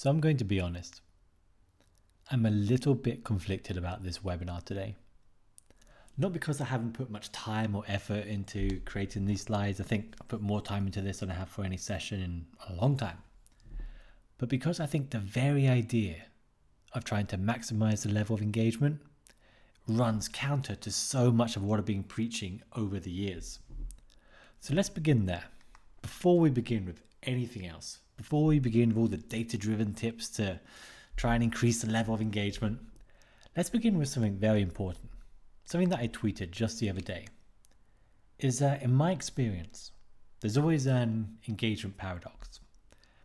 So I'm going to be honest. I'm a little bit conflicted about this webinar today. Not because I haven't put much time or effort into creating these slides. I think I put more time into this than I have for any session in a long time. But because I think the very idea of trying to maximize the level of engagement runs counter to so much of what I've been preaching over the years. So let's begin there. Before we begin with anything else, before we begin with all the data-driven tips to try and increase the level of engagement, let's begin with something very important. Something that I tweeted just the other day is that in my experience, there's always an engagement paradox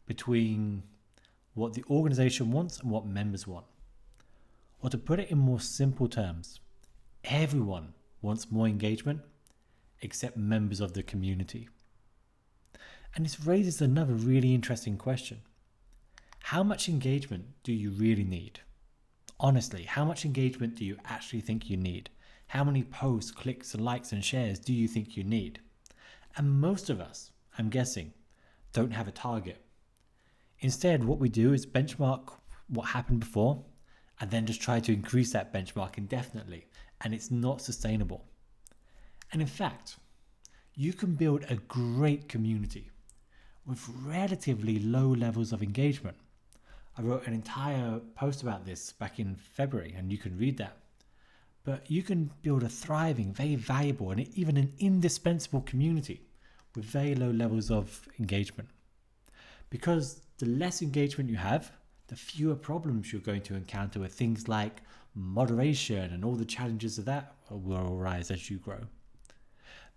between what the organization wants and what members want. Or to put it in more simple terms, everyone wants more engagement except members of the community. And this raises another really interesting question. How much engagement do you really need? Honestly, how much engagement do you actually think you need? How many posts, clicks, likes, and shares do you think you need? And most of us, I'm guessing, don't have a target. Instead, what we do is benchmark what happened before and then just try to increase that benchmark indefinitely, and it's not sustainable. And in fact, you can build a great community with relatively low levels of engagement. I wrote an entire post about this back in February, and you can read that. But you can build a thriving, very valuable, and even an indispensable community with very low levels of engagement. Because the less engagement you have, the fewer problems you're going to encounter with things like moderation and all the challenges of that will arise as you grow.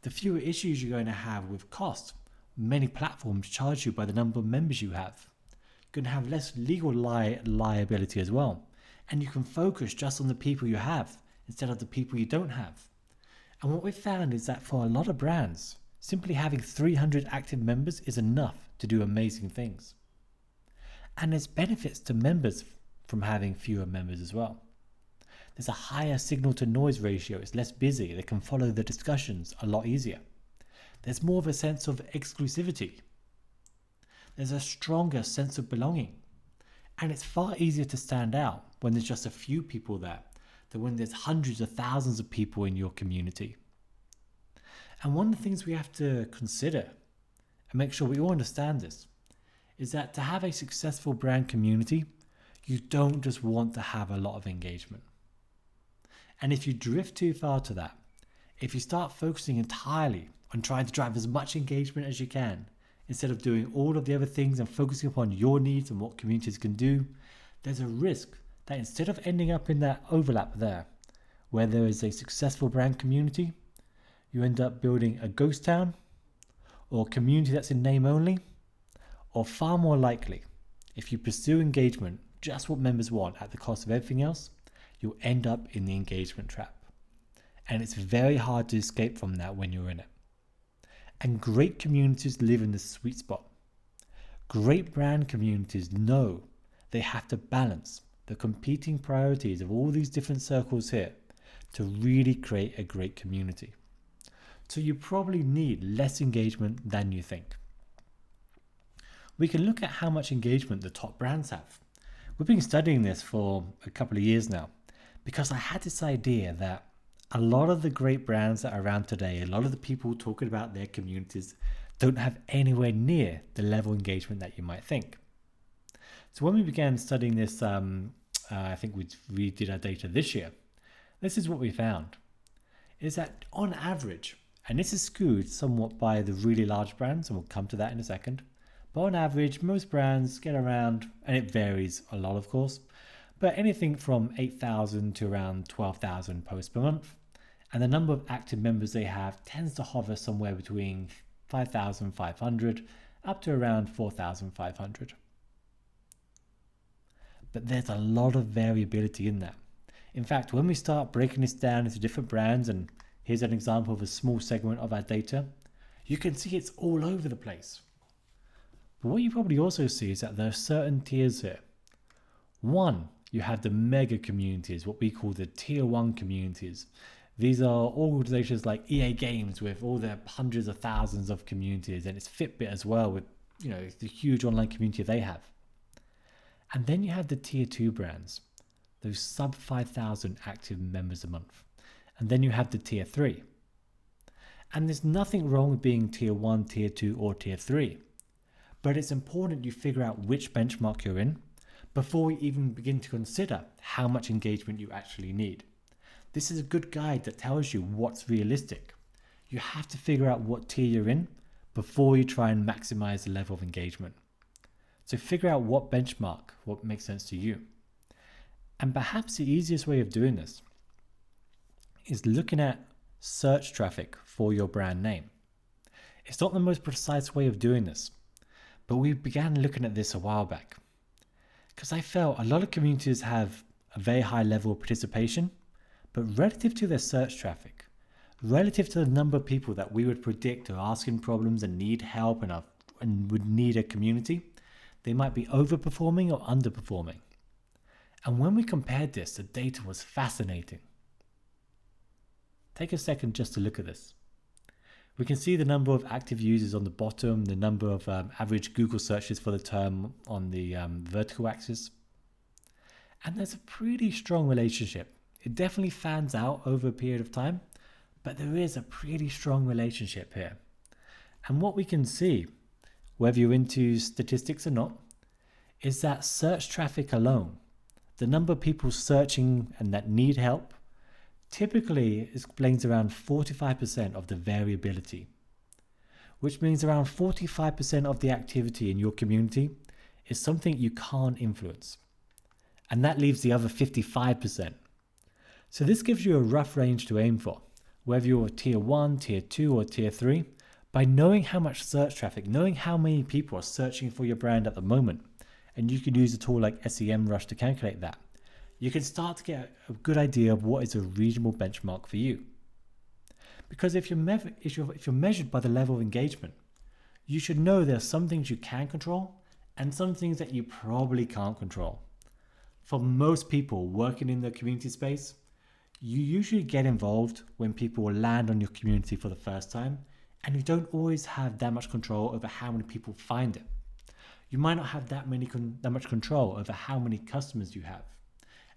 The fewer issues you're going to have with cost. Many platforms charge you by the number of members you have. You're going to have less legal liability as well. And you can focus just on the people you have instead of the people you don't have. And what we've found is that for a lot of brands, simply having 300 active members is enough to do amazing things. And there's benefits to members from having fewer members as well. There's a higher signal to noise ratio. It's less busy. They can follow the discussions a lot easier. There's more of a sense of exclusivity. There's a stronger sense of belonging. And it's far easier to stand out when there's just a few people there than when there's hundreds of thousands of people in your community. And one of the things we have to consider and make sure we all understand this is that to have a successful brand community, you don't just want to have a lot of engagement. And if you drift too far to that, if you start focusing entirely on trying to drive as much engagement as you can, instead of doing all of the other things and focusing upon your needs and what communities can do, there's a risk that instead of ending up in that overlap there, where there is a successful brand community, you end up building a ghost town or a community that's in name only, or far more likely, if you pursue engagement, just what members want at the cost of everything else, you'll end up in the engagement trap. And it's very hard to escape from that when you're in it. And great communities live in the sweet spot. Great brand communities know they have to balance the competing priorities of all these different circles here to really create a great community. So you probably need less engagement than you think. We can look at how much engagement the top brands have. We've been studying this for a couple of years now because I had this idea that a lot of the great brands that are around today, a lot of the people talking about their communities don't have anywhere near the level of engagement that you might think. So when we began studying this, I think we redid our data this year, this is what we found, is that on average, and this is skewed somewhat by the really large brands, and we'll come to that in a second, but on average, most brands get around, and it varies a lot of course, but anything from 8,000 to around 12,000 posts per month. And the number of active members they have tends to hover somewhere between 5,500 up to around 4,500. But there's a lot of variability in that. In fact, when we start breaking this down into different brands, and here's an example of a small segment of our data, you can see it's all over the place. But what you probably also see is that there are certain tiers here. One, you have the mega communities, what we call the tier 1 communities. These are organizations like EA Games with all their hundreds of thousands of communities, and it's Fitbit as well with, the huge online community they have. And then you have the tier 2 brands, those sub 5,000 active members a month. And then you have the tier 3. And there's nothing wrong with being tier 1, tier 2, or tier 3. But it's important you figure out which benchmark you're in before we even begin to consider how much engagement you actually need. This is a good guide that tells you what's realistic. You have to figure out what tier you're in before you try and maximize the level of engagement. So figure out what benchmark, what makes sense to you. And perhaps the easiest way of doing this is looking at search traffic for your brand name. It's not the most precise way of doing this, but we began looking at this a while back because I felt a lot of communities have a very high level of participation, but relative to their search traffic, relative to the number of people that we would predict are asking problems and need help and would need a community, they might be overperforming or underperforming. And when we compared this, the data was fascinating. Take a second just to look at this. We can see the number of active users on the bottom, the number of average Google searches for the term on the vertical axis. And there's a pretty strong relationship. It definitely fans out over a period of time, but there is a pretty strong relationship here. And what we can see, whether you're into statistics or not, is that search traffic alone, the number of people searching and that need help, typically explains around 45% of the variability, which means around 45% of the activity in your community is something you can't influence. And that leaves the other 55%. So this gives you a rough range to aim for, whether you're tier 1, tier 2, or tier 3, by knowing how much search traffic, knowing how many people are searching for your brand at the moment. And you can use a tool like SEMrush to calculate that. You can start to get a good idea of what is a reasonable benchmark for you. Because if you're measured by the level of engagement, you should know there are some things you can control and some things that you probably can't control. For most people working in the community space, you usually get involved when people will land on your community for the first time, and you don't always have that much control over how many people find it. You might not have that much control over how many customers you have.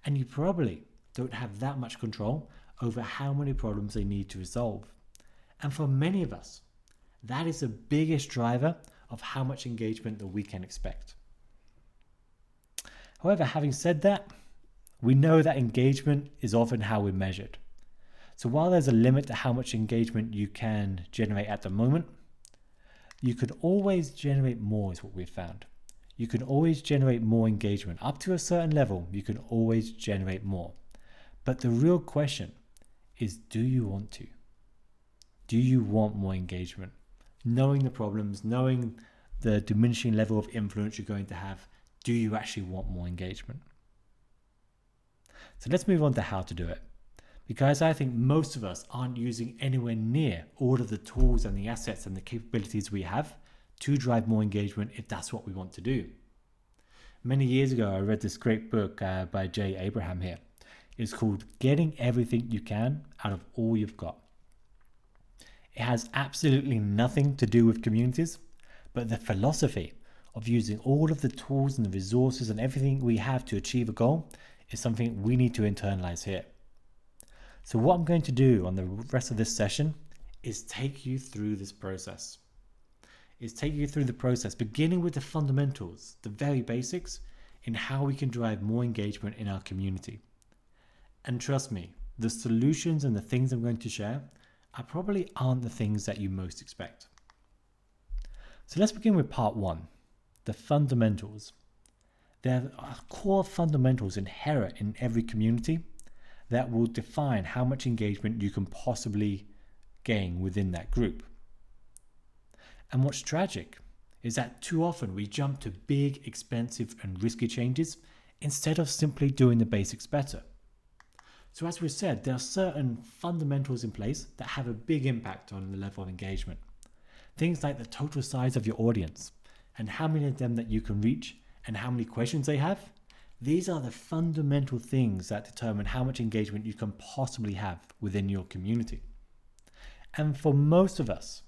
And you probably don't have that much control over how many problems they need to resolve. And for many of us, that is the biggest driver of how much engagement that we can expect. However, having said that, we know that engagement is often how we're measured. So while there's a limit to how much engagement you can generate at the moment, you could always generate more is what we've found. You can always generate more engagement. Up to a certain level, you can always generate more. But the real question is, do you want to? Do you want more engagement? Knowing the problems, knowing the diminishing level of influence you're going to have, do you actually want more engagement? So let's move on to how to do it. Because I think most of us aren't using anywhere near all of the tools and the assets and the capabilities we have to drive more engagement if that's what we want to do. Many years ago, I read this great book by Jay Abraham here. It's called Getting Everything You Can Out of All You've Got. It has absolutely nothing to do with communities, but the philosophy of using all of the tools and the resources and everything we have to achieve a goal is something we need to internalize here. So what I'm going to do on the rest of this session is take you through this process. Beginning with the fundamentals, the very basics, in how we can drive more engagement in our community. And trust me, the solutions and the things I'm going to share probably aren't the things that you most expect. So let's begin with part 1, the fundamentals. There are core fundamentals inherent in every community that will define how much engagement you can possibly gain within that group. And what's tragic is that too often we jump to big, expensive and risky changes instead of simply doing the basics better. So as we said, there are certain fundamentals in place that have a big impact on the level of engagement. Things like the total size of your audience and how many of them that you can reach and how many questions they have. These are the fundamental things that determine how much engagement you can possibly have within your community. And for most of us,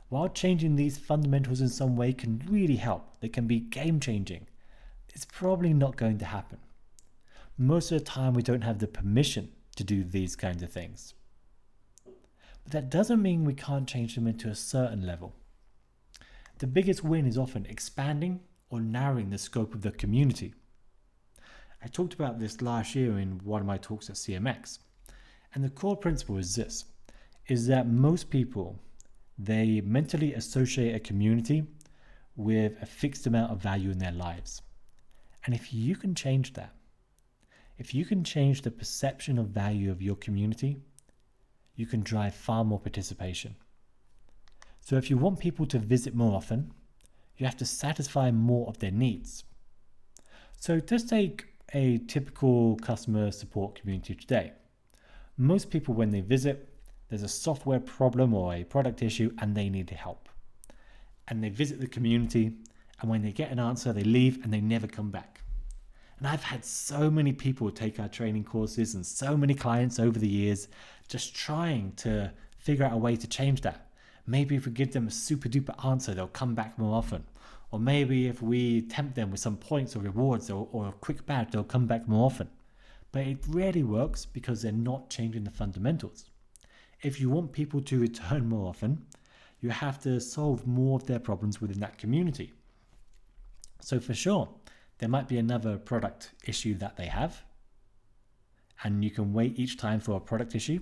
while changing these fundamentals in some way can really help, they can be game changing, it's probably not going to happen. Most of the time, we don't have the permission to do these kinds of things. But that doesn't mean we can't change them into a certain level. The biggest win is often expanding or narrowing the scope of the community. I talked about this last year in one of my talks at CMX. And the core principle is this, is that most people, they mentally associate a community with a fixed amount of value in their lives. And if you can change that, if you can change the perception of value of your community, you can drive far more participation. So if you want people to visit more often, you have to satisfy more of their needs. So just take a typical customer support community today. Most people, when they visit, there's a software problem or a product issue and they need help. And they visit the community, and when they get an answer, they leave and they never come back. And I've had so many people take our training courses and so many clients over the years just trying to figure out a way to change that. Maybe if we give them a super duper answer, they'll come back more often. Or maybe if we tempt them with some points or rewards or a quick badge, they'll come back more often. But it rarely works because they're not changing the fundamentals. If you want people to return more often, you have to solve more of their problems within that community. So for sure, there might be another product issue that they have, and you can wait each time for a product issue,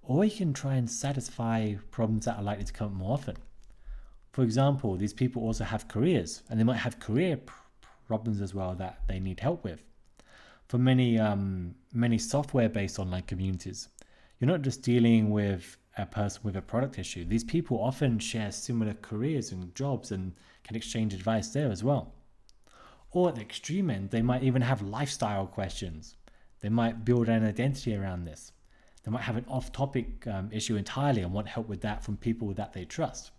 or you can try and satisfy problems that are likely to come more often. For example, these people also have careers, and they might have career problems as well that they need help with. For many software-based online communities, you're not just dealing with a person with a product issue. These people often share similar careers and jobs and can exchange advice there as well. Or at the extreme end, they might even have lifestyle questions. They might build an identity around this. They might have an off-topic issue entirely and want help with that from people that they trust.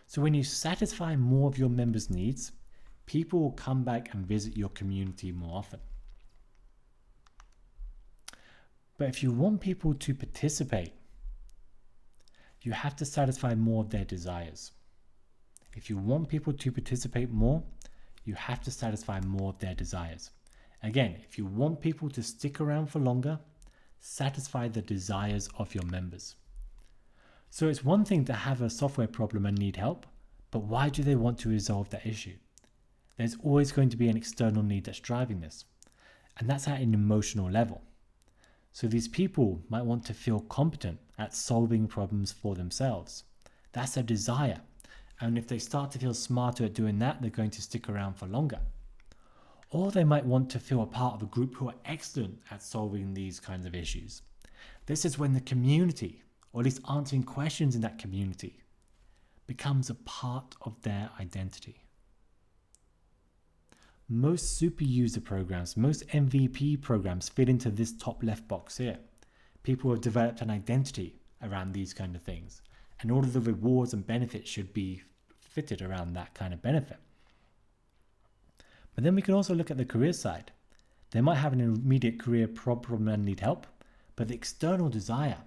So when you satisfy more of your members' needs, people will come back and visit your community more often. But if you want people to participate, you have to satisfy more of their desires. If you want people to participate more, you have to satisfy more of their desires. Again, if you want people to stick around for longer, satisfy the desires of your members. So it's one thing to have a software problem and need help, but why do they want to resolve that issue? There's always going to be an external need that's driving this, and that's at an emotional level. So these people might want to feel competent at solving problems for themselves. That's a desire. And if they start to feel smarter at doing that, they're going to stick around for longer. Or they might want to feel a part of a group who are excellent at solving these kinds of issues. This is when the community, or at least answering questions in that community, becomes a part of their identity. Most super user programs, most MVP programs fit into this top left box here. People have developed an identity around these kind of things, and all of the rewards and benefits should be fitted around that kind of benefit. But then we can also look at the career side. They might have an immediate career problem and need help, but the external desire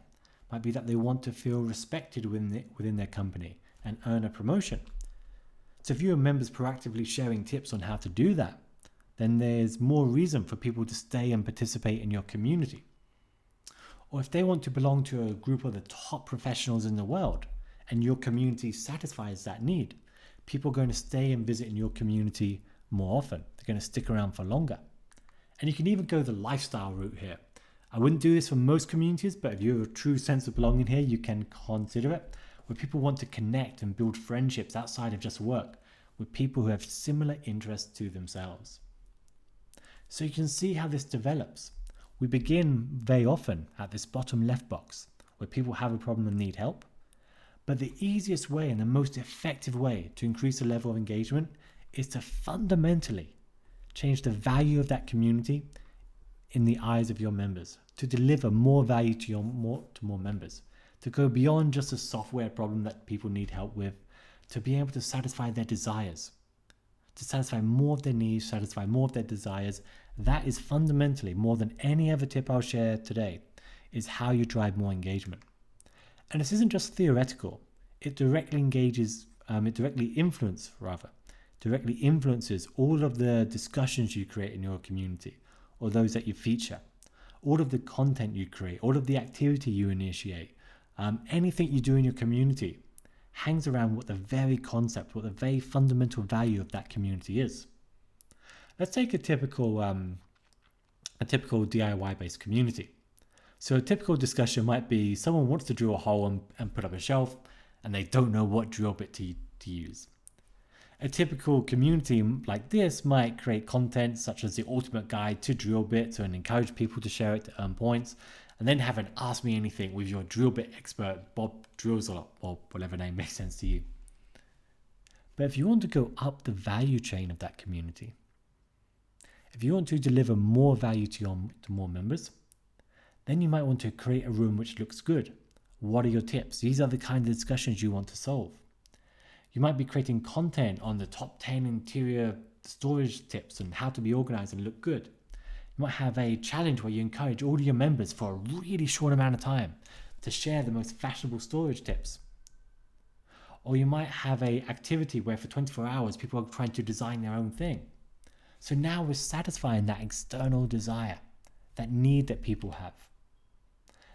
might be that they want to feel respected within their company and earn a promotion. So if you have members proactively sharing tips on how to do that, then there's more reason for people to stay and participate in your community. Or if they want to belong to a group of the top professionals in the world and your community satisfies that need, people are going to stay and visit in your community more often. They're going to stick around for longer. And you can even go the lifestyle route here. I wouldn't do this for most communities, but if you have a true sense of belonging here, you can consider it, where people want to connect and build friendships outside of just work with people who have similar interests to themselves. So you can see how this develops. We begin very often at this bottom left box, where people have a problem and need help. But the easiest way and the most effective way to increase the level of engagement is to fundamentally change the value of that community in the eyes of your members, to deliver more value to more members, to go beyond just a software problem that people need help with, to be able to satisfy their desires, to satisfy more of their needs, satisfy more of their desires. That is fundamentally, more than any other tip I'll share today, is how you drive more engagement. And this isn't just theoretical. It directly influences directly influences all of the discussions you create in your community or those that you feature, all of the content you create, all of the activity you initiate, anything you do in your community hangs around what the very concept, what the very fundamental value of that community is. Let's take a typical DIY based community. So a typical discussion might be someone wants to drill a hole and put up a shelf, and they don't know what drill bit to use. A typical community like this might create content such as the ultimate guide to drill bits and encourage people to share it to earn points, and then have an Ask Me Anything with your drill bit expert, Bob Drills, or whatever name makes sense to you. But if you want to go up the value chain of that community, if you want to deliver more value to more members, then you might want to create a room which looks good. What are your tips? These are the kind of discussions you want to solve. You might be creating content on the top 10 interior storage tips and how to be organized and look good. You might have a challenge where you encourage all your members for a really short amount of time to share the most fashionable storage tips. Or you might have an activity where for 24 hours people are trying to design their own thing. So now we're satisfying that external desire, that need that people have.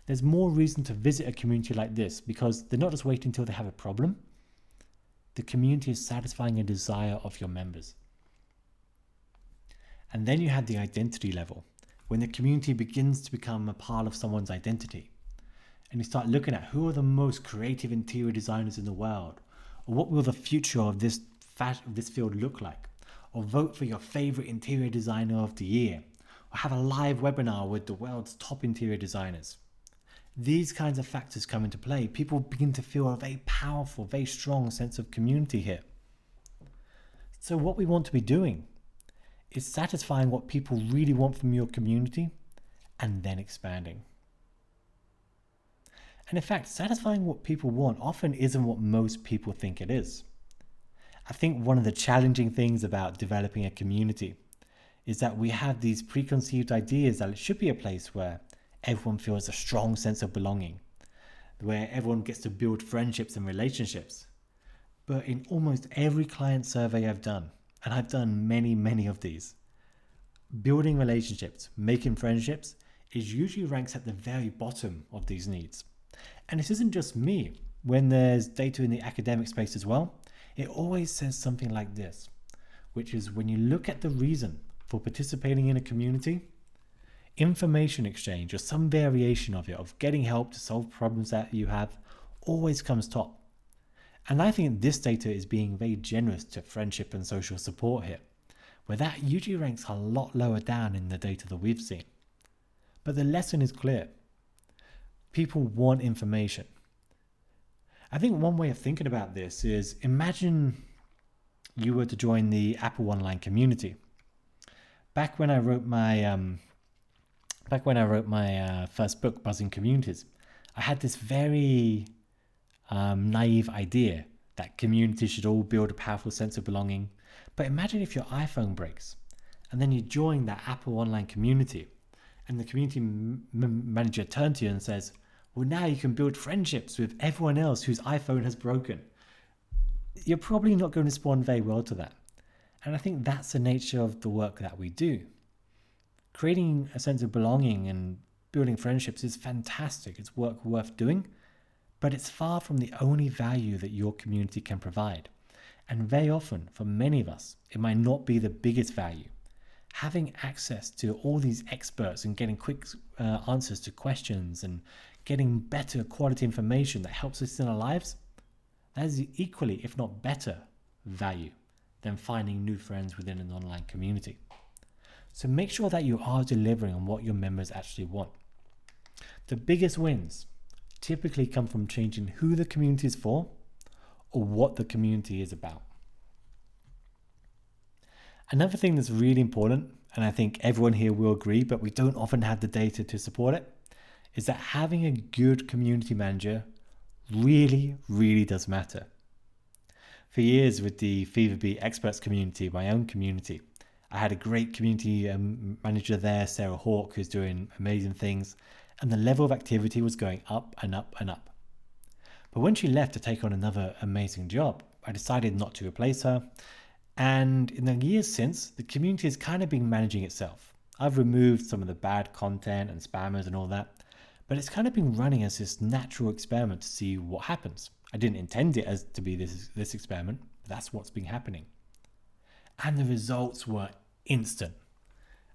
There's more reason to visit a community like this because they're not just waiting until they have a problem. The community is satisfying a desire of your members. And then you have the identity level, when the community begins to become a part of someone's identity. And you start looking at who are the most creative interior designers in the world, or what will the future of this field look like, or vote for your favorite interior designer of the year, or have a live webinar with the world's top interior designers. These kinds of factors come into play. People begin to feel a very powerful, very strong sense of community here. So what we want to be doing is satisfying what people really want from your community and then expanding. And in fact, satisfying what people want often isn't what most people think it is. I think one of the challenging things about developing a community is that we have these preconceived ideas that it should be a place where everyone feels a strong sense of belonging, where everyone gets to build friendships and relationships. But in almost every client survey I've done, and I've done many of these, building relationships, making friendships is usually ranks at the very bottom of these needs. And this isn't just me. When there's data in the academic space as well, it always says something like this, which is when you look at the reason for participating in a community, information exchange or some variation of it, of getting help to solve problems that you have, always comes top. And I think this data is being very generous to friendship and social support here, where that usually ranks a lot lower down in the data that we've seen. But the lesson is clear. People want information. I think one way of thinking about this is, imagine you were to join the Apple Online community. Back when I wrote my first book, Buzzing Communities, I had this very naive idea that communities should all build a powerful sense of belonging. But imagine if your iPhone breaks and then you join that Apple Online community and the community manager turns to you and says, well, now you can build friendships with everyone else whose iPhone has broken. You're probably not going to respond very well to that. And I think that's the nature of the work that we do. Creating a sense of belonging and building friendships is fantastic. It's work worth doing, but it's far from the only value that your community can provide. And very often, for many of us, it might not be the biggest value. Having access to all these experts and getting quick answers to questions and getting better quality information that helps us in our lives, that is equally, if not better, value than finding new friends within an online community. So make sure that you are delivering on what your members actually want. The biggest wins typically come from changing who the community is for or what the community is about. Another thing that's really important, and I think everyone here will agree, but we don't often have the data to support it, is that having a good community manager really does matter. For years with the FeverBee experts community, my own community, I had a great community manager there, Sarah Hawke, who's doing amazing things, and the level of activity was going up and up and up. But when she left to take on another amazing job, I decided not to replace her, And in the years since, the community has kind of been managing itself. I've removed some of the bad content and spammers and all that, but it's kind of been running as this natural experiment to see what happens. I didn't intend it as to be this experiment, but that's what's been happening. And the results were instant.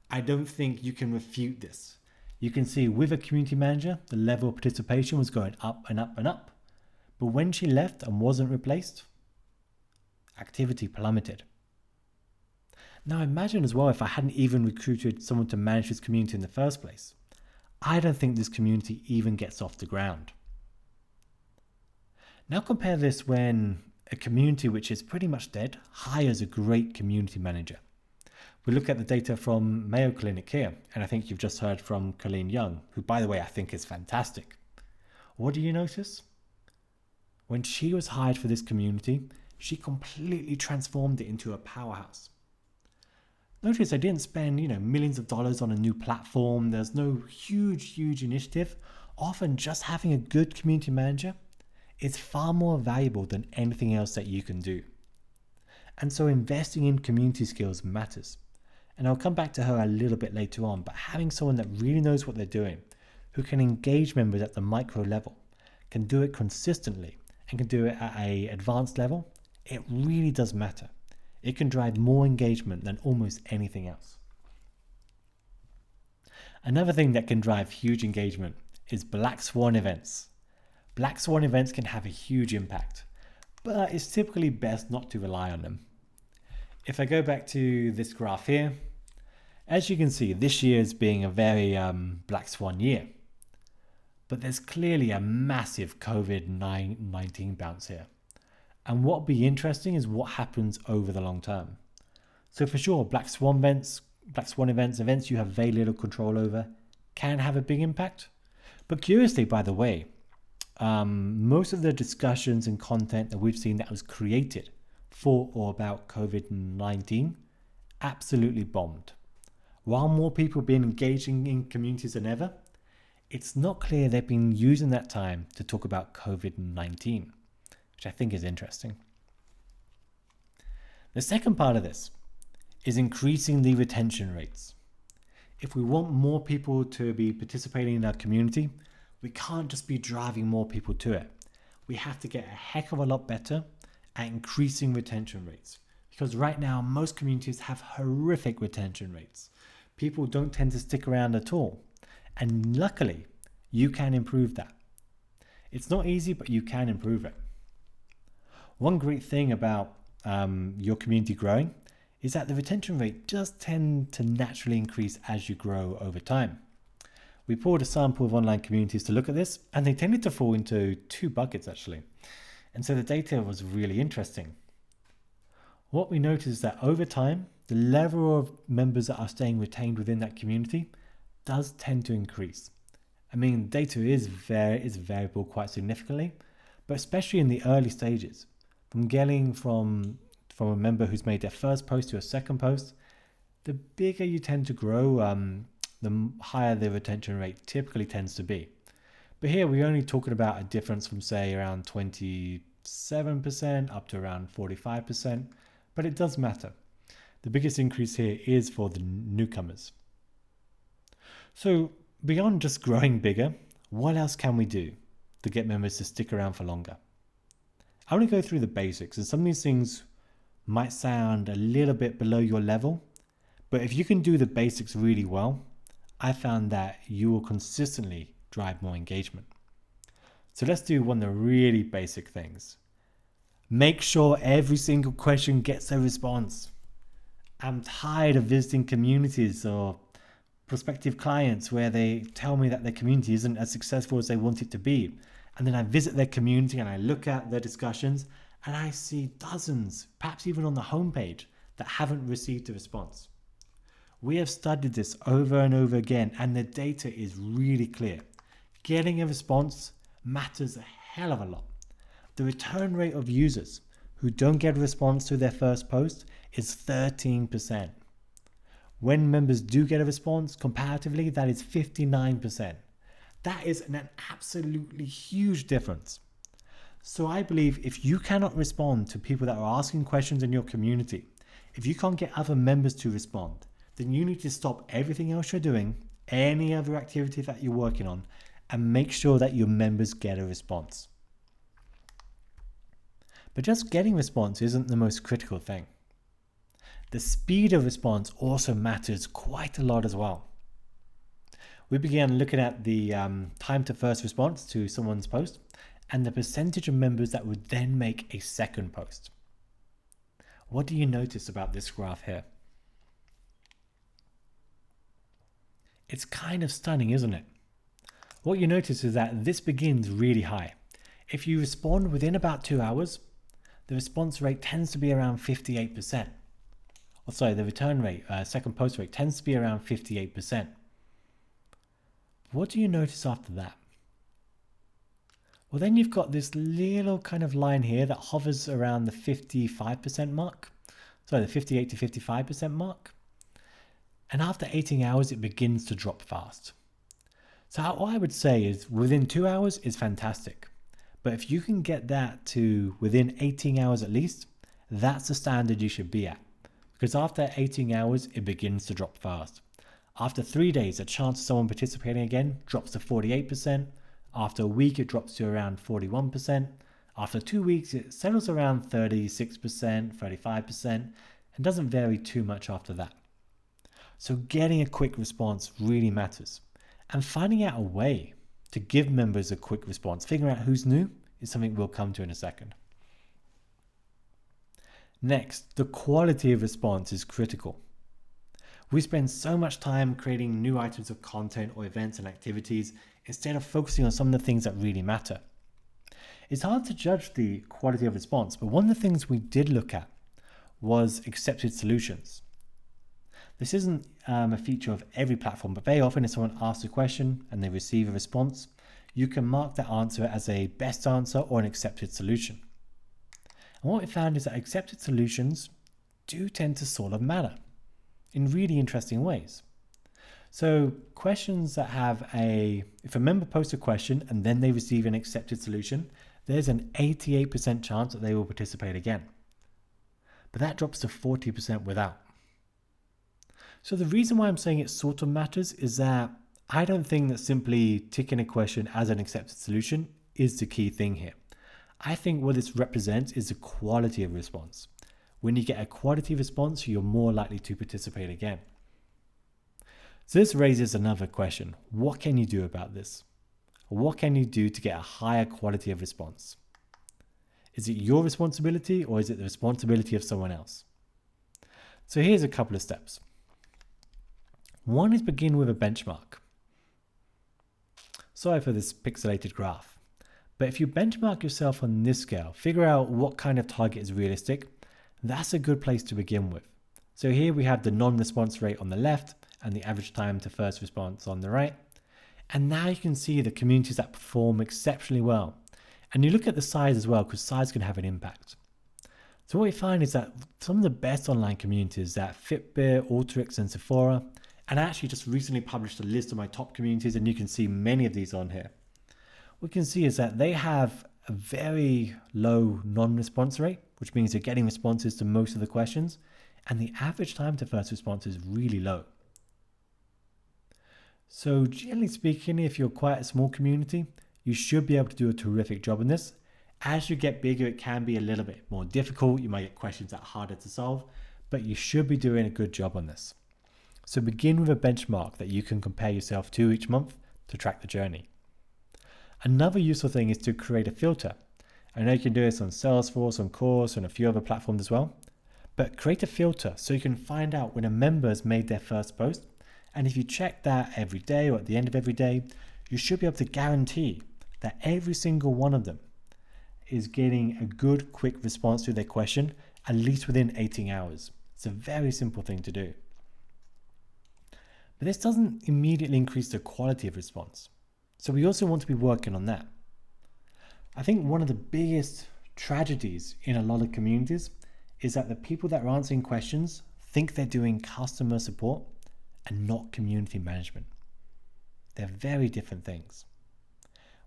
I don't think you can refute this. You can see with a community manager, the level of participation was going up and up and up. But when she left and wasn't replaced, activity plummeted. Now imagine as well if I hadn't even recruited someone to manage this community in the first place. I don't think this community even gets off the ground. Now compare this when a community which is pretty much dead hires a great community manager. We look at the data from Mayo Clinic here, and I think you've just heard from Colleen Young, who by the way I think is fantastic. What do you notice? When she was hired for this community, she completely transformed it into a powerhouse. Notice I didn't spend, millions of dollars on a new platform. There's no huge initiative. Often just having a good community manager is far more valuable than anything else that you can do. And so investing in community skills matters. And I'll come back to her a little bit later on, but having someone that really knows what they're doing, who can engage members at the micro level, can do it consistently, and can do it at an advanced level, it really does matter. It can drive more engagement than almost anything else. Another thing that can drive huge engagement is Black Swan events. Black Swan events can have a huge impact, but it's typically best not to rely on them. If I go back to this graph here, as you can see, this year is being a very Black Swan year. But there's clearly a massive COVID-19 bounce here. And what will be interesting is what happens over the long term. So for sure, Black Swan events you have very little control over, can have a big impact. But curiously, by the way, most of the discussions and content that we've seen that was created for or about COVID-19 absolutely bombed. While more people have been engaging in communities than ever, it's not clear they've been using that time to talk about COVID-19, which I think is interesting. The second part of this is increasing the retention rates. If we want more people to be participating in our community, we can't just be driving more people to it. We have to get a heck of a lot better at increasing retention rates. Because right now, most communities have horrific retention rates. People don't tend to stick around at all. And luckily, you can improve that. It's not easy, but you can improve it. One great thing about your community growing is that the retention rate does tend to naturally increase as you grow over time. We pulled a sample of online communities to look at this, and they tended to fall into two buckets actually. And so the data was really interesting. What we noticed is that over time, the level of members that are staying retained within that community does tend to increase. I mean, data is variable quite significantly, but especially in the early stages, from getting from a member who's made their first post to a second post, the bigger you tend to grow, the higher the retention rate typically tends to be. But here we're only talking about a difference from say around 27% up to around 45%, but it does matter. The biggest increase here is for the newcomers. So beyond just growing bigger, what else can we do to get members to stick around for longer? I want to go through the basics, and some of these things might sound a little bit below your level, but if you can do the basics really well, I found that you will consistently drive more engagement. So let's do one of the really basic things. Make sure every single question gets a response. I'm tired of visiting communities or prospective clients where they tell me that their community isn't as successful as they want it to be. And then I visit their community and I look at their discussions and I see dozens, perhaps even on the homepage, that haven't received a response. We have studied this over and over again, and the data is really clear. Getting a response matters a hell of a lot. The return rate of users who don't get a response to their first post is 13%. When members do get a response, comparatively, that is 59%. That is an absolutely huge difference. So I believe if you cannot respond to people that are asking questions in your community, If you can't get other members to respond, then you need to stop everything else you're doing, any other activity that you're working on, and make sure that your members get a response. But just getting response isn't the most critical thing. The speed of response also matters quite a lot as well. We began looking at the time to first response to someone's post and the percentage of members that would then make a second post. What do you notice about this graph here? It's kind of stunning, isn't it? What you notice is that this begins really high. If you respond within about 2 hours, the response rate tends to be around 58%. Or sorry, the return rate, second post rate tends to be around 58%. What do you notice after that? Well, then you've got this little kind of line here that hovers around the 55% mark. Sorry, the 58 to 55% mark. And after 18 hours, it begins to drop fast. So what I would say is within 2 hours is fantastic. But if you can get that to within 18 hours at least, that's the standard you should be at. Because after 18 hours, it begins to drop fast. After 3 days, the chance of someone participating again drops to 48%. After a week, it drops to around 41%. After 2 weeks, it settles around 36%, 35%, and doesn't vary too much after that. So getting a quick response really matters. And finding out a way to give members a quick response, figuring out who's new, is something we'll come to in a second. Next, the quality of response is critical. We spend so much time creating new items of content or events and activities instead of focusing on some of the things that really matter. It's hard to judge the quality of response, but one of the things we did look at was accepted solutions. This isn't a feature of every platform, but very often if someone asks a question and they receive a response, you can mark that answer as a best answer or an accepted solution. And what we found is that accepted solutions do tend to sort of matter in really interesting ways. So questions that have if a member posts a question and then they receive an accepted solution, there's an 88% chance that they will participate again. But that drops to 40% without. So the reason why I'm saying it sort of matters is that I don't think that simply ticking a question as an accepted solution is the key thing here. I think what this represents is the quality of response. When you get a quality response, you're more likely to participate again. So this raises another question. What can you do about this? What can you do to get a higher quality of response? Is it your responsibility or is it the responsibility of someone else? So here's a couple of steps. One is begin with a benchmark. Sorry for this pixelated graph, but if you benchmark yourself on this scale, figure out what kind of target is realistic, that's a good place to begin with. So here we have the non-response rate on the left and the average time to first response on the right. And now you can see the communities that perform exceptionally well. And you look at the size as well, because size can have an impact. So what we find is that some of the best online communities that FeverBee, Alteryx, and Sephora, and I actually just recently published a list of my top communities, and you can see many of these on here. What we can see is that they have a very low non-response rate, which means you're getting responses to most of the questions, and the average time to first response is really low. So generally speaking, if you're quite a small community, you should be able to do a terrific job in this. As you get bigger, it can be a little bit more difficult. You might get questions that are harder to solve, but you should be doing a good job on this. So begin with a benchmark that you can compare yourself to each month to track the journey. Another useful thing is to create a filter. I know you can do this on Salesforce, on Course, and a few other platforms as well, but create a filter so you can find out when a member has made their first post. And if you check that every day or at the end of every day, you should be able to guarantee that every single one of them is getting a good, quick response to their question, at least within 18 hours. It's a very simple thing to do. But this doesn't immediately increase the quality of response. So we also want to be working on that. I think one of the biggest tragedies in a lot of communities is that the people that are answering questions think they're doing customer support and not community management. They're very different things.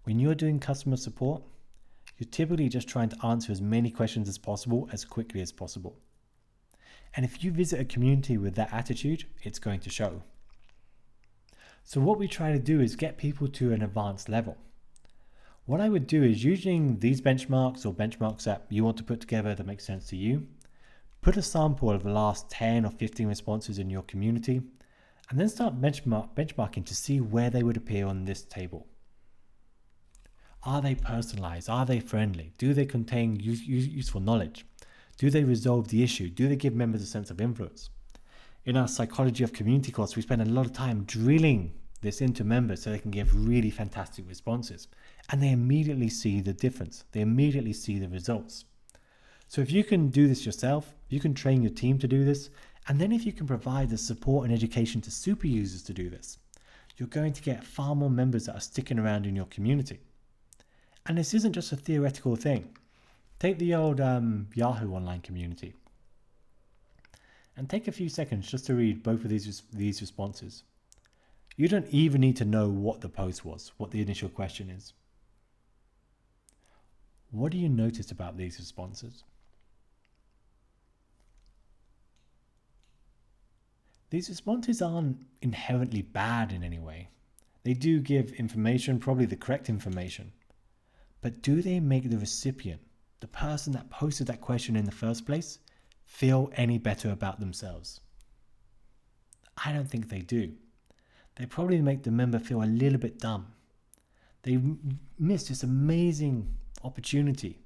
When you're doing customer support, you're typically just trying to answer as many questions as possible as quickly as possible. And if you visit a community with that attitude, it's going to show. So what we try to do is get people to an advanced level. What I would do is, using these benchmarks or benchmarks that you want to put together that make sense to you, put a sample of the last 10 or 15 responses in your community, and then start benchmarking to see where they would appear on this table. Are they personalized? Are they friendly? Do they contain useful knowledge? Do they resolve the issue? Do they give members a sense of influence? In our psychology of community course, we spend a lot of time drilling this into members so they can give really fantastic responses. And they immediately see the difference. They immediately see the results. So if you can do this yourself, you can train your team to do this, and then if you can provide the support and education to super users to do this, you're going to get far more members that are sticking around in your community. And this isn't just a theoretical thing. Take the old Yahoo online community and take a few seconds just to read both of these responses. You don't even need to know what the post was, what the initial question is. What do you notice about these responses? These responses aren't inherently bad in any way. They do give information, probably the correct information. But do they make the recipient, the person that posted that question in the first place, feel any better about themselves? I don't think they do. They probably make the member feel a little bit dumb. They miss this amazing opportunity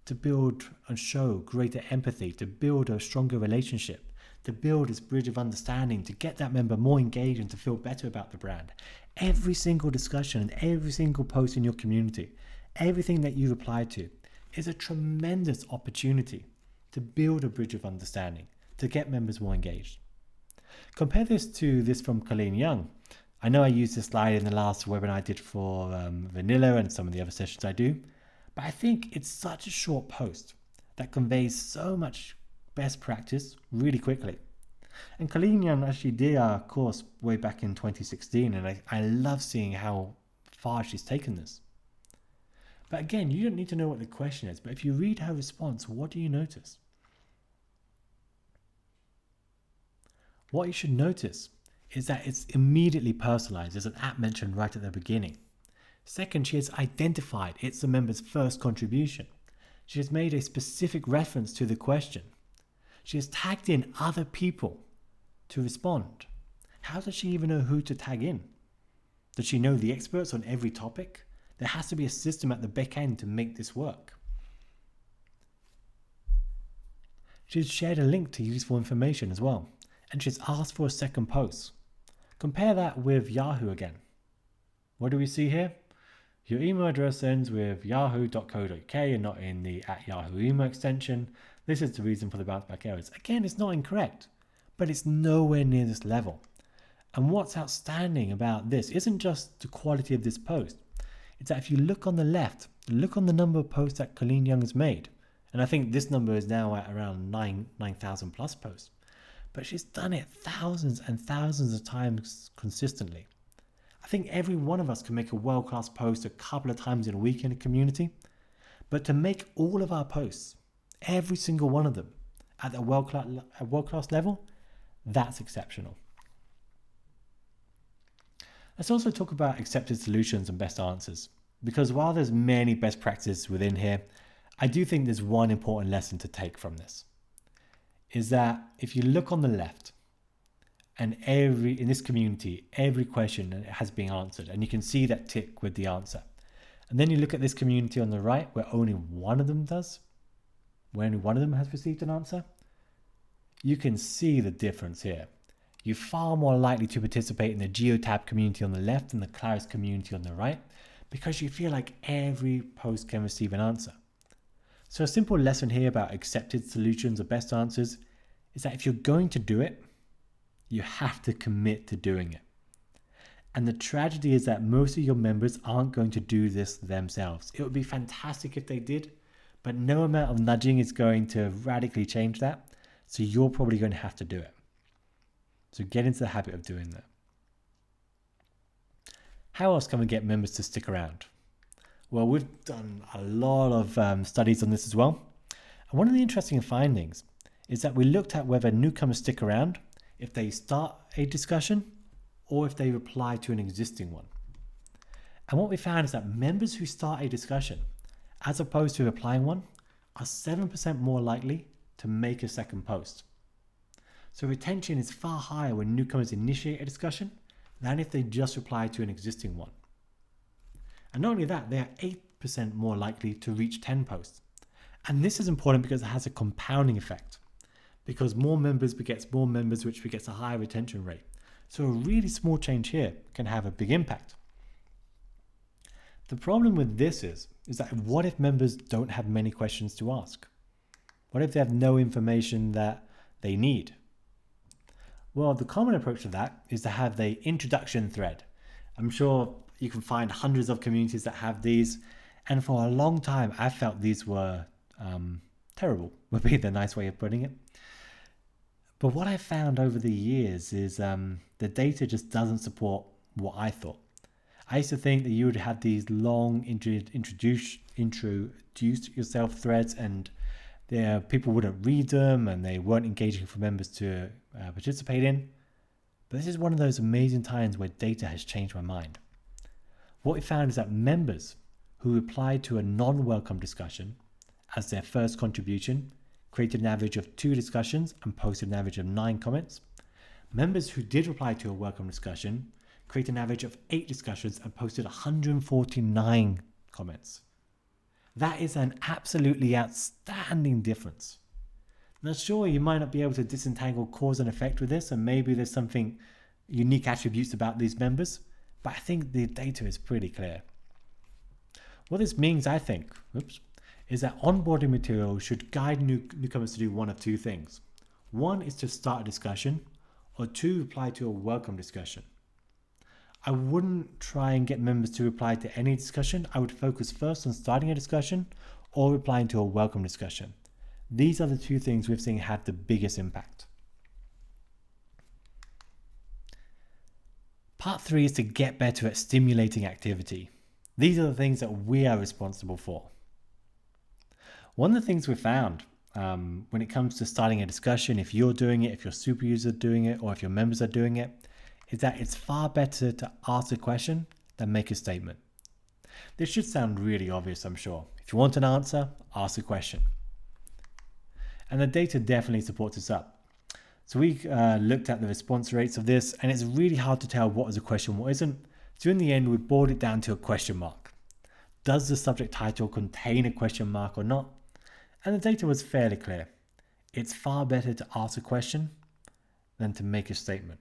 to build and show greater empathy, to build a stronger relationship, to build this bridge of understanding, to get that member more engaged and to feel better about the brand. Every single discussion and every single post in your community, everything that you reply to, is a tremendous opportunity to build a bridge of understanding, to get members more engaged. Compare this to this from Colleen Young. I know I used this slide in the last webinar I did for Vanilla and some of the other sessions I do, but I think it's such a short post that conveys so much best practice really quickly. And Colleen Young actually did our course way back in 2016, and I love seeing how far she's taken this. But again, you don't need to know what the question is, but if you read her response, what do you notice? What you should notice is that it's immediately personalized. There's an app mentioned right at the beginning. Second, she has identified it's the member's first contribution. She has made a specific reference to the question. She has tagged in other people to respond. How does she even know who to tag in? Does she know the experts on every topic? There has to be a system at the back end to make this work. She's shared a link to useful information as well, and she's asked for a second post. Compare that with Yahoo again. What do we see here? Your email address ends with yahoo.co.uk and not in the @Yahoo email extension. This is the reason for the bounce back errors. Again, it's not incorrect, but it's nowhere near this level. And what's outstanding about this isn't just the quality of this post. It's that if you look on the left, look on the number of posts that Colleen Young has made. And I think this number is now at around 9,000 plus posts. But she's done it thousands and thousands of times consistently. I think every one of us can make a world-class post a couple of times in a week in a community. But to make all of our posts, every single one of them, at a world-class level, that's exceptional. Let's also talk about accepted solutions and best answers, because while there's many best practices within here, I do think there's one important lesson to take from this, is that if you look on the left, and in this community, every question has been answered, and you can see that tick with the answer. And then you look at this community on the right, where only one of them has received an answer, you can see the difference here. You're far more likely to participate in the Geotab community on the left and the Claris community on the right, because you feel like every post can receive an answer. So a simple lesson here about accepted solutions or best answers is that if you're going to do it, you have to commit to doing it. And the tragedy is that most of your members aren't going to do this themselves. It would be fantastic if they did, but no amount of nudging is going to radically change that. So you're probably going to have to do it. So get into the habit of doing that. How else can we get members to stick around? Well, we've done a lot of studies on this as well. And one of the interesting findings is that we looked at whether newcomers stick around if they start a discussion or if they reply to an existing one. And what we found is that members who start a discussion, as opposed to replying one, are 7% more likely to make a second post. So retention is far higher when newcomers initiate a discussion than if they just reply to an existing one. And not only that, they are 8% more likely to reach 10 posts. And this is important because it has a compounding effect. Because more members begets more members, which begets a higher retention rate. So a really small change here can have a big impact. The problem with this is that what if members don't have many questions to ask? What if they have no information that they need? Well, the common approach to that is to have the introduction thread. I'm sure you can find hundreds of communities that have these. And for a long time, I felt these were terrible, would be the nice way of putting it. But what I found over the years is the data just doesn't support what I thought. I used to think that you would have these long introduce yourself threads and people wouldn't read them and they weren't engaging for members to participate in. But this is one of those amazing times where data has changed my mind. What we found is that members who replied to a non-welcome discussion as their first contribution created an average of 2 discussions and posted an average of 9 comments. Members who did reply to a welcome discussion created an average of 8 discussions and posted 149 comments. That is an absolutely outstanding difference. Now, sure, you might not be able to disentangle cause and effect with this, and maybe there's something unique attributes about these members, but I think the data is pretty clear. What this means, I think, is that onboarding material should guide newcomers to do one of 2 things. One is to start a discussion, or 2, reply to a welcome discussion. I wouldn't try and get members to reply to any discussion. I would focus first on starting a discussion or replying to a welcome discussion. These are the 2 things we've seen have the biggest impact. Part 3 is to get better at stimulating activity. These are the things that we are responsible for. One of the things we found when it comes to starting a discussion, if you're doing it, if your super user are doing it, or if your members are doing it, is that it's far better to ask a question than make a statement. This should sound really obvious, I'm sure. If you want an answer, ask a question. And the data definitely supports this up. So we looked at the response rates of this, and it's really hard to tell what is a question, what isn't. So in the end, we boiled it down to a question mark. Does the subject title contain a question mark or not? And the data was fairly clear. It's far better to ask a question than to make a statement.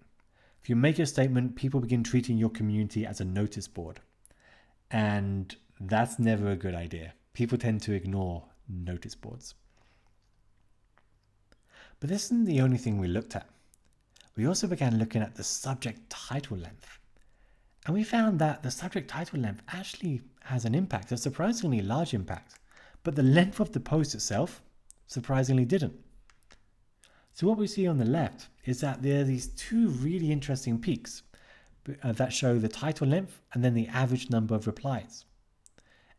If you make a statement, people begin treating your community as a notice board. And that's never a good idea. People tend to ignore notice boards. But this isn't the only thing we looked at. We also began looking at the subject title length. And we found that the subject title length actually has an impact, a surprisingly large impact. But the length of the post itself surprisingly didn't. So what we see on the left is that there are these 2 really interesting peaks that show the title length and then the average number of replies.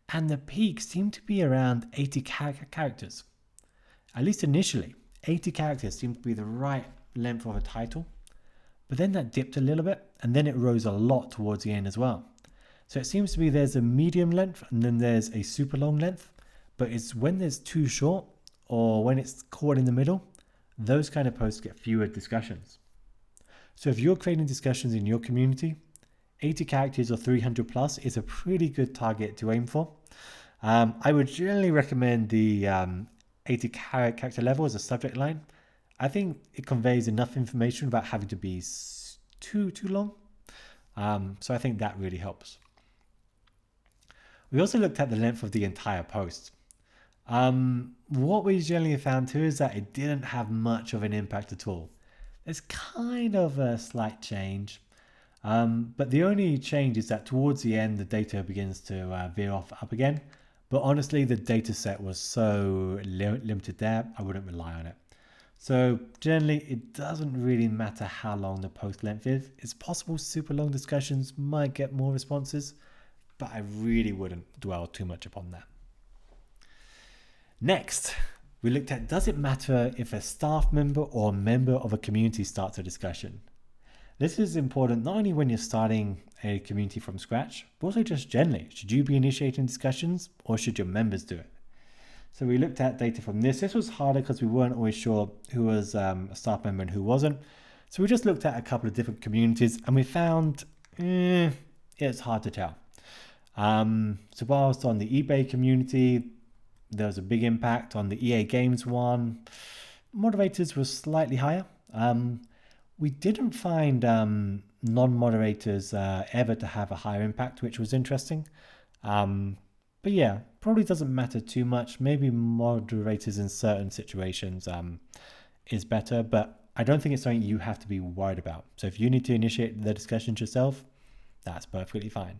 And the peaks seem to be around 80 characters. At least initially, 80 characters seemed to be the right length of a title. But then that dipped a little bit and then it rose a lot towards the end as well. So it seems to be there's a medium length and then there's a super long length. But it's when there's too short or when it's caught in the middle, those kind of posts get fewer discussions. So if you're creating discussions in your community, 80 characters or 300 plus is a pretty good target to aim for. I would generally recommend the 80 character level as a subject line. I think it conveys enough information without having to be too long. So I think that really helps. We also looked at the length of the entire post. What we generally found too is that it didn't have much of an impact at all. There's kind of a slight change, but the only change is that towards the end the data begins to veer off up again. But honestly, the data set was so limited there, I wouldn't rely on it. So generally, it doesn't really matter how long the post length is. It's possible super long discussions might get more responses, but I really wouldn't dwell too much upon that. Next, We looked at, does it matter if a staff member or a member of a community starts a discussion? This is important not only when you're starting a community from scratch, but also just generally. Should you be initiating discussions or should your members do it? So we looked at data from this. This was harder because we weren't always sure who was a staff member and who wasn't. So we just looked at a couple of different communities and we found it's hard to tell. So whilst on the eBay community, there was a big impact. On the EA Games one, moderators were slightly higher. We didn't find non-moderators ever to have a higher impact, which was interesting. But yeah, probably doesn't matter too much. Maybe moderators in certain situations is better, but I don't think it's something you have to be worried about. So if you need to initiate the discussions yourself, that's perfectly fine.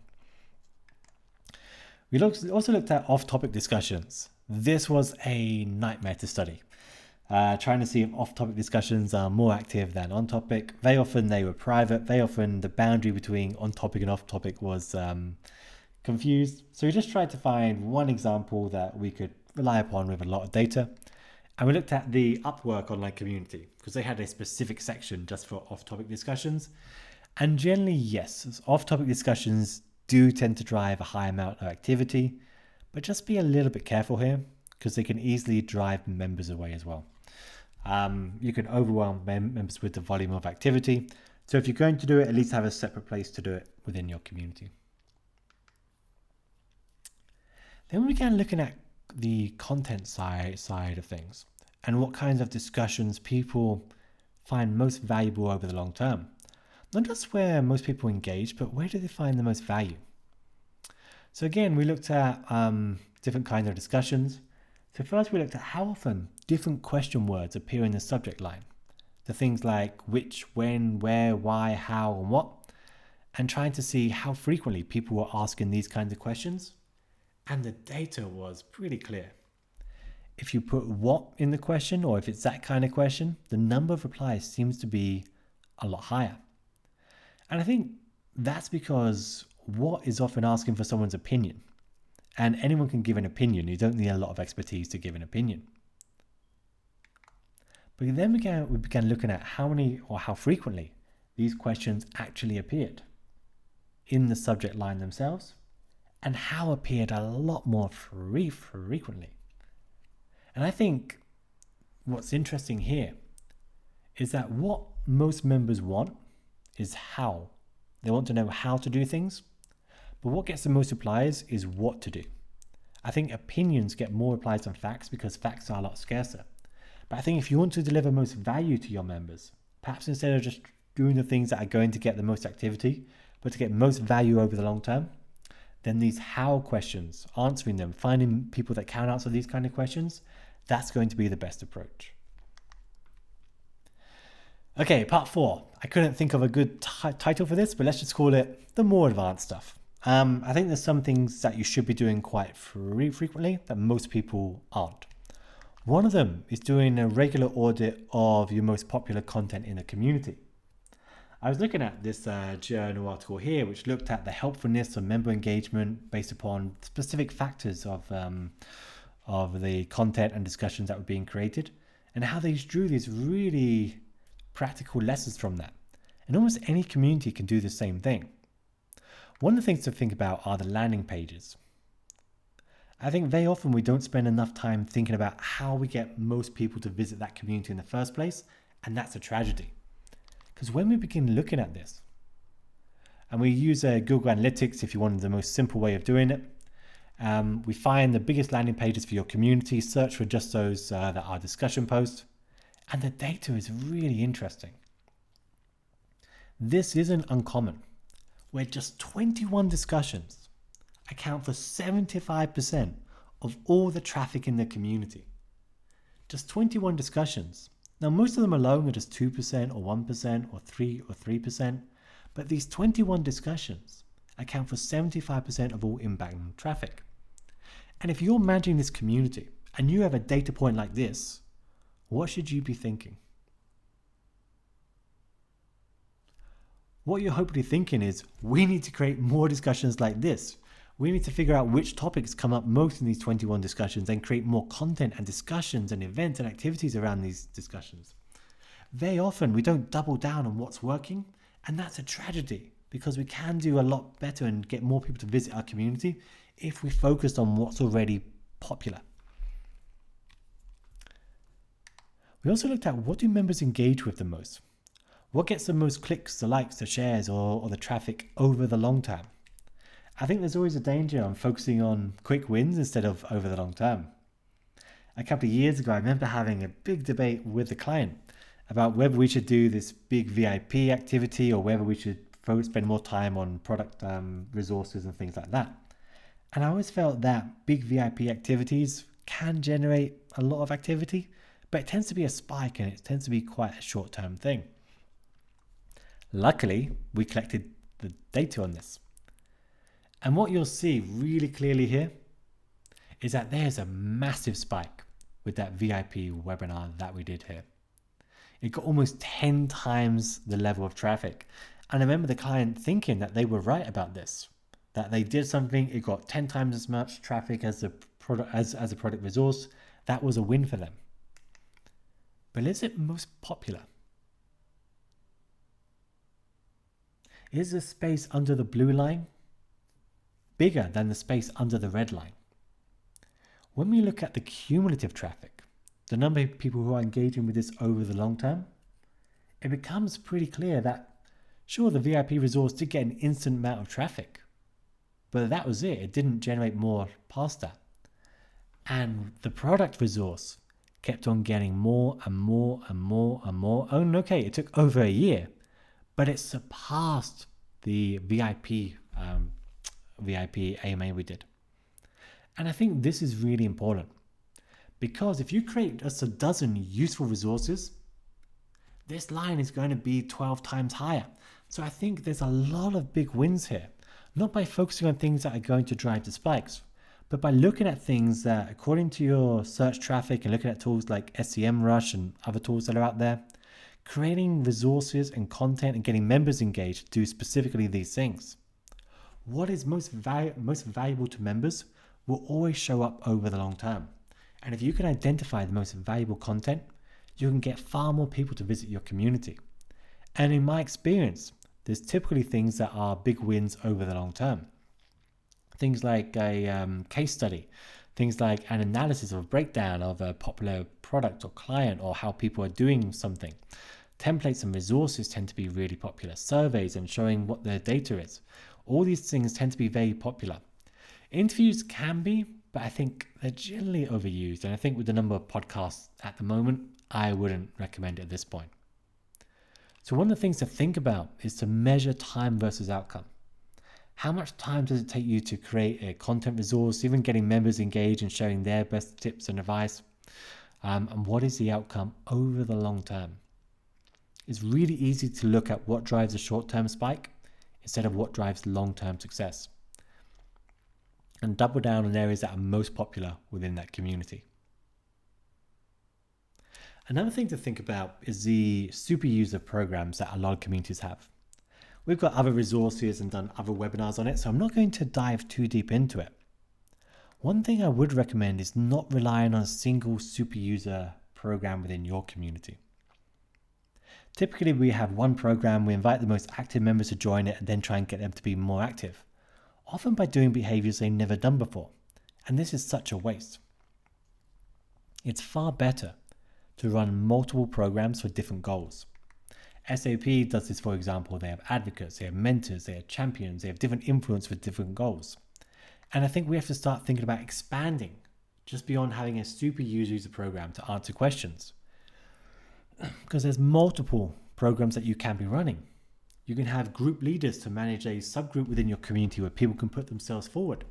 We also looked at off-topic discussions. This was a nightmare to study. Trying to see if off-topic discussions are more active than on-topic. Very often they were private. Very often the boundary between on-topic and off-topic was confused. So we just tried to find one example that we could rely upon with a lot of data. And we looked at the Upwork online community because they had a specific section just for off-topic discussions. And generally, yes, off-topic discussions do tend to drive a high amount of activity, but just be a little bit careful here because they can easily drive members away as well. You can overwhelm members with the volume of activity. So if you're going to do it, at least have a separate place to do it within your community. Then we began looking at the content side of things and what kinds of discussions people find most valuable over the long term. Not just where most people engage, but where do they find the most value? So again, we looked at different kinds of discussions. So first we looked at how often different question words appear in the subject line. The things like which, when, where, why, how, and what. And trying to see how frequently people were asking these kinds of questions. And the data was pretty clear. If you put what in the question, or if it's that kind of question, the number of replies seems to be a lot higher. And I think that's because what is often asking for someone's opinion. And anyone can give an opinion. You don't need a lot of expertise to give an opinion. But then we began looking at how many or how frequently these questions actually appeared in the subject line themselves, and how appeared a lot more frequently. And I think what's interesting here is that what most members want is how. They want to know how to do things, but what gets the most replies is what to do. I think opinions get more replies than facts because facts are a lot scarcer. But I think if you want to deliver most value to your members, perhaps instead of just doing the things that are going to get the most activity, but to get most value over the long term, then these how questions, answering them, finding people that can answer these kind of questions, that's going to be the best approach. Okay, part 4. I couldn't think of a good title for this, but let's just call it the more advanced stuff. I think there's some things that you should be doing quite frequently that most people aren't. One of them is doing a regular audit of your most popular content in the community. I was looking at this journal article here, which looked at the helpfulness of member engagement based upon specific factors of the content and discussions that were being created, and how they drew these really practical lessons from that. And almost any community can do the same thing. One of the things to think about are the landing pages. I think very often we don't spend enough time thinking about how we get most people to visit that community in the first place, and that's a tragedy. Because when we begin looking at this, and we use Google Analytics if you want the most simple way of doing it, we find the biggest landing pages for your community, search for just those that are discussion posts, and the data is really interesting. This isn't uncommon, where just 21 discussions account for 75% of all the traffic in the community. Just 21 discussions. Now, most of them alone are just 2% or 1% or 3%, but these 21 discussions account for 75% of all inbound traffic. And if you're managing this community and you have a data point like this, what should you be thinking? What you're hopefully thinking is, we need to create more discussions like this, We need to figure out which topics come up most in these 21 discussions and create more content and discussions and events and activities around these discussions. Very often we don't double down on what's working, and that's a tragedy because we can do a lot better and get more people to visit our community if we focused on what's already popular. We also looked at what do members engage with the most? What gets the most clicks, the likes, the shares, or the traffic over the long term? I think there's always a danger on focusing on quick wins instead of over the long term. A couple of years ago, I remember having a big debate with the client about whether we should do this big VIP activity or whether we should spend more time on product resources and things like that. And I always felt that big VIP activities can generate a lot of activity, but it tends to be a spike and it tends to be quite a short-term thing. Luckily, we collected the data on this. And what you'll see really clearly here is that there's a massive spike with that VIP webinar that we did here. It got almost 10 times the level of traffic. And I remember the client thinking that they were right about this, that they did something, it got 10 times as much traffic as a product resource. That was a win for them. But is it most popular? Is the space under the blue line bigger than the space under the red line? When we look at the cumulative traffic, the number of people who are engaging with this over the long term, it becomes pretty clear that sure, the VIP resource did get an instant amount of traffic, but that was it. It didn't generate more past that. And the product resource kept on getting more and more and more and more. Oh, okay, it took over a year, but it surpassed the VIP AMA we did. And I think this is really important because if you create just a dozen useful resources, this line is going to be 12 times higher. So I think there's a lot of big wins here, not by focusing on things that are going to drive the spikes, but by looking at things that, according to your search traffic and looking at tools like SEMrush and other tools that are out there, creating resources and content and getting members engaged to do specifically these things. What is most valuable to members will always show up over the long term. And if you can identify the most valuable content, you can get far more people to visit your community. And in my experience, there's typically things that are big wins over the long term. Things like a case study, things like an analysis or a breakdown of a popular product or client or how people are doing something. Templates and resources tend to be really popular. Surveys and showing what their data is. All these things tend to be very popular. Interviews can be, but I think they're generally overused. And I think with the number of podcasts at the moment, I wouldn't recommend it at this point. So one of the things to think about is to measure time versus outcome. How much time does it take you to create a content resource, even getting members engaged and sharing their best tips and advice? And what is the outcome over the long term? It's really easy to look at what drives a short-term spike instead of what drives long-term success. And double down on areas that are most popular within that community. Another thing to think about is the super user programs that a lot of communities have. We've got other resources and done other webinars on it, so I'm not going to dive too deep into it. One thing I would recommend is not relying on a single super user program within your community. Typically, we have one program, we invite the most active members to join it and then try and get them to be more active, often by doing behaviors they've never done before. And this is such a waste. It's far better to run multiple programs for different goals. SAP does this, for example. They have advocates, they have mentors, they have champions, they have different influence for different goals. And I think we have to start thinking about expanding just beyond having a super user program to answer questions. Because there's multiple programs that you can be running. You can have group leaders to manage a subgroup within your community where people can put themselves forward.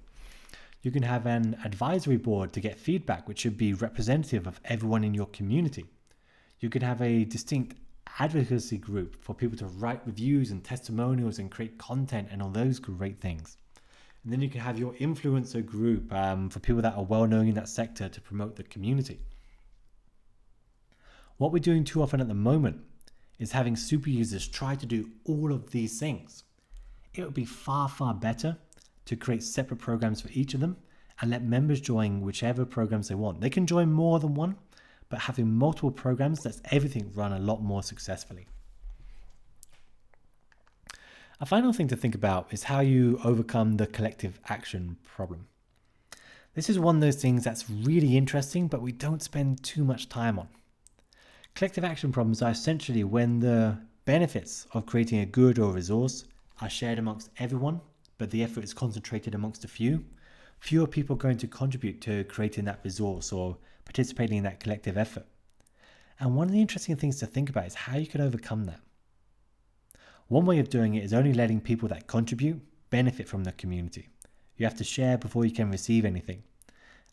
You can have an advisory board to get feedback, which should be representative of everyone in your community. You could have a distinct advocacy group for people to write reviews and testimonials and create content and all those great things. And then you can have your influencer group for people that are well known in that sector to promote the community. What we're doing too often at the moment is having super users try to do all of these things. It would be far, far better to create separate programs for each of them and let members join whichever programs they want. They can join more than one, but having multiple programs lets everything run a lot more successfully. A final thing to think about is how you overcome the collective action problem. This is one of those things that's really interesting, but we don't spend too much time on. Collective action problems are essentially when the benefits of creating a good or resource are shared amongst everyone, but the effort is concentrated amongst a few. Fewer people are going to contribute to creating that resource or participating in that collective effort. And one of the interesting things to think about is how you can overcome that. One way of doing it is only letting people that contribute benefit from the community. You have to share before you can receive anything.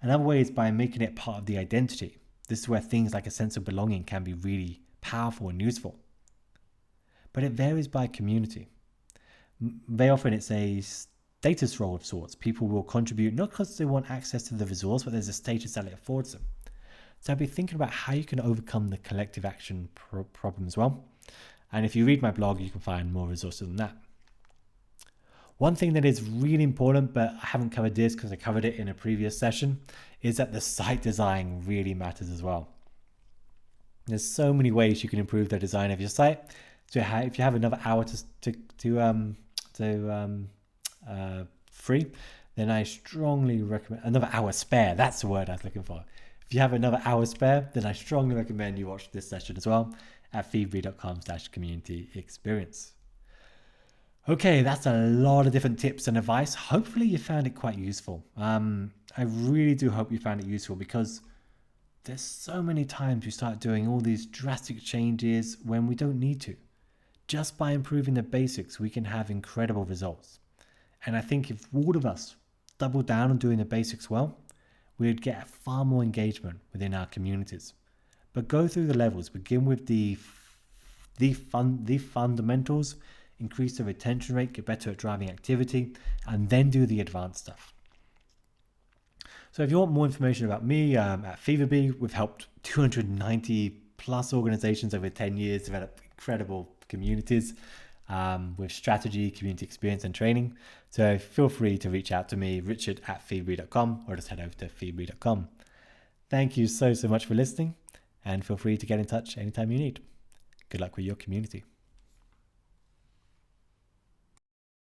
Another way is by making it part of the identity. This is where things like a sense of belonging can be really powerful and useful. But it varies by community. Very often it's a status role of sorts. People will contribute not because they want access to the resource, but there's a status that it affords them. So I'd be thinking about how you can overcome the collective action problem as well. And if you read my blog, you can find more resources on that. One thing that is really important, but I haven't covered this because I covered it in a previous session, is that the site design really matters as well. There's so many ways you can improve the design of your site. So if you have another hour free, then I strongly recommend another hour spare. That's the word I was looking for. If you have another hour spare, then I strongly recommend you watch this session as well at FeverBee.com/community experience. Okay, that's a lot of different tips and advice. Hopefully you found it quite useful. I really do hope you found it useful because there's so many times we start doing all these drastic changes when we don't need to. Just by improving the basics, we can have incredible results. And I think if all of us double down on doing the basics well, we'd get far more engagement within our communities. But go through the levels. Begin with the fundamentals, increase the retention rate, get better at driving activity, and then do the advanced stuff. So if you want more information about me, at FeverBee, we've helped 290 plus organizations over 10 years develop incredible communities with strategy, community experience, and training. So feel free to reach out to me, richard@feverbee.com, or just head over to feverbee.com. Thank you so much for listening, and feel free to get in touch anytime you need. Good luck with your community.